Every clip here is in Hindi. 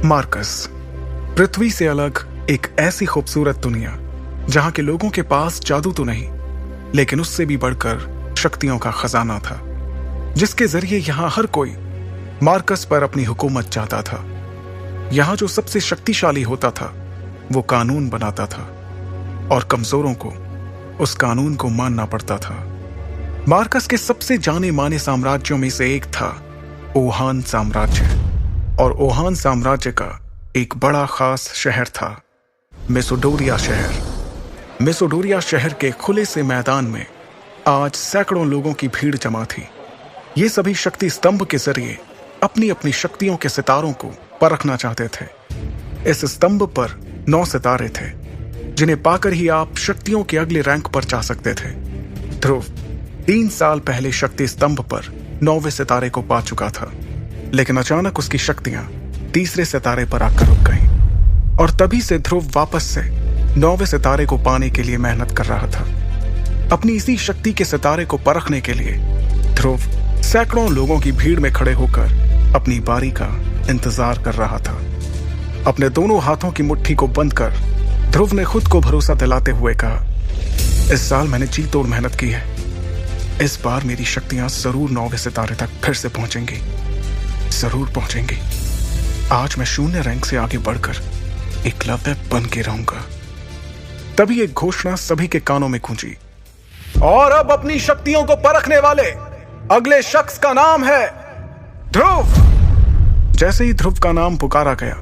मार्कस, पृथ्वी से अलग एक ऐसी खूबसूरत दुनिया जहां के लोगों के पास जादू तो नहीं, लेकिन उससे भी बढ़कर शक्तियों का खजाना था, जिसके जरिए यहां हर कोई मार्कस पर अपनी हुकूमत चाहता था। यहां जो सबसे शक्तिशाली होता था वो कानून बनाता था और कमजोरों को उस कानून को मानना पड़ता था। मार्कस के सबसे जाने माने साम्राज्यों में से एक था ओहान साम्राज्य, और ओहान साम्राज्य का एक बड़ा खास शहर था मेसोडोरिया शहर। मेसोडोरिया शहर के खुले से मैदान में आज सैकड़ों लोगों की भीड़ जमा थी। ये सभी शक्ति स्तंभ के जरिए अपनी अपनी शक्तियों के सितारों को परखना चाहते थे। इस स्तंभ पर 9 सितारे थे, जिन्हें पाकर ही आप शक्तियों के अगले रैंक पर जा सकते थे। ध्रुव 3 साल पहले शक्ति स्तंभ पर 9वें सितारे को पा चुका था, लेकिन अचानक उसकी शक्तियां तीसरे सितारे पर आकर रुक गईं, और तभी से ध्रुव वापस से 9वें सितारे को पाने के लिए मेहनत कर रहा था। अपनी इसी शक्ति के सितारे को परखने के लिए ध्रुव सैकड़ों लोगों की भीड़ में खड़े होकर अपनी बारी का इंतजार कर रहा था। अपने दोनों हाथों की मुट्ठी को बंद कर ध्रुव ने खुद को भरोसा दिलाते हुए कहा, इस साल मैंने जी तोड़ मेहनत की है। इस बार मेरी शक्तियां जरूर 9वें सितारे तक फिर से पहुंचेंगी, जरूर पहुंचेंगी। आज मैं 0 रैंक से आगे बढ़कर एकलव्य बन के रहूंगा। तभी एक घोषणा सभी के कानों में गूंजी, और अब अपनी शक्तियों को परखने वाले अगले शख्स का नाम है ध्रुव। जैसे ही ध्रुव का नाम पुकारा गया,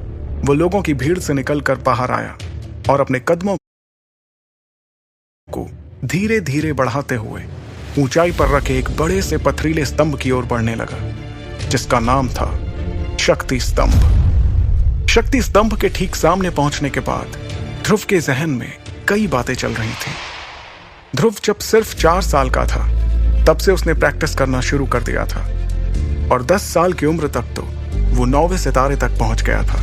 वो लोगों की भीड़ से निकलकर बाहर आया और अपने कदमों को धीरे धीरे बढ़ाते हुए ऊंचाई पर रखे एक बड़े से पथरीले स्तंभ की ओर बढ़ने लगा, जिसका नाम था शक्ति स्तंभ। शक्ति स्तंभ के ठीक सामने पहुंचने के बाद ध्रुव के जहन में कई बातें चल रही थीं। ध्रुव जब सिर्फ 4 साल का था, तब से उसने प्रैक्टिस करना शुरू कर दिया था, और 10 साल की उम्र तक तो वो 9वें सितारे तक पहुंच गया था।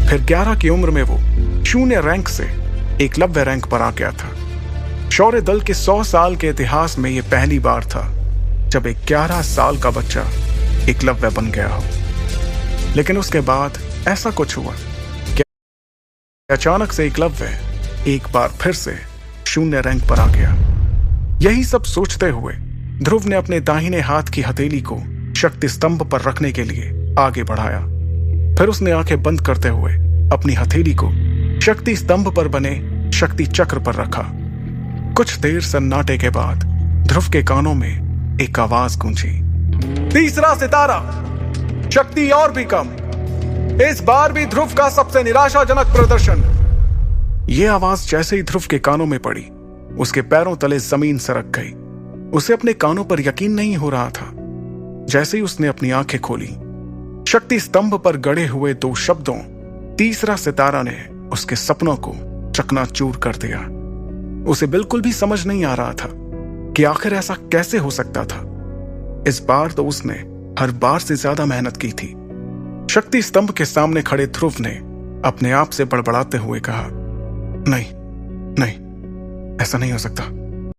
फिर 11 की उम्र में वो 0 रैंक से एकलव्य रैंक पर आ गया था। शौर्य दल के 100 साल के इतिहास में यह पहली बार था जब एक 11 साल का बच्चा एकलव्य बन गया हो। लेकिन उसके बाद ऐसा कुछ हुआ कि अचानक से एकलव्य एक बार फिर से 0 रैंक पर आ गया। यही सब सोचते हुए ध्रुव ने अपने दाहिने हाथ की हथेली को शक्ति स्तंभ पर रखने के लिए आगे बढ़ाया। फिर उसने आंखें बंद करते हुए अपनी हथेली को शक्ति स्तंभ पर बने शक्ति चक्र पर रखा। कुछ देर सन्नाटे के बाद ध्रुव के कानों में एक आवाज गूंजी, तीसरा सितारा, शक्ति और भी कम। इस बार भी ध्रुव का सबसे निराशाजनक प्रदर्शन। यह आवाज जैसे ही ध्रुव के कानों में पड़ी, उसके पैरों तले जमीन सरक गई। उसे अपने कानों पर यकीन नहीं हो रहा था। जैसे ही उसने अपनी आंखें खोली, शक्ति स्तंभ पर गड़े हुए 2 शब्दों तीसरा सितारा ने उसके सपनों को चकनाचूर कर दिया। उसे बिल्कुल भी समझ नहीं आ रहा था कि आखिर ऐसा कैसे हो सकता था। इस बार तो उसने हर बार से ज्यादा मेहनत की थी। शक्ति स्तंभ के सामने खड़े ध्रुव ने अपने आप से बड़बड़ाते हुए कहा, नहीं नहीं, ऐसा नहीं हो सकता।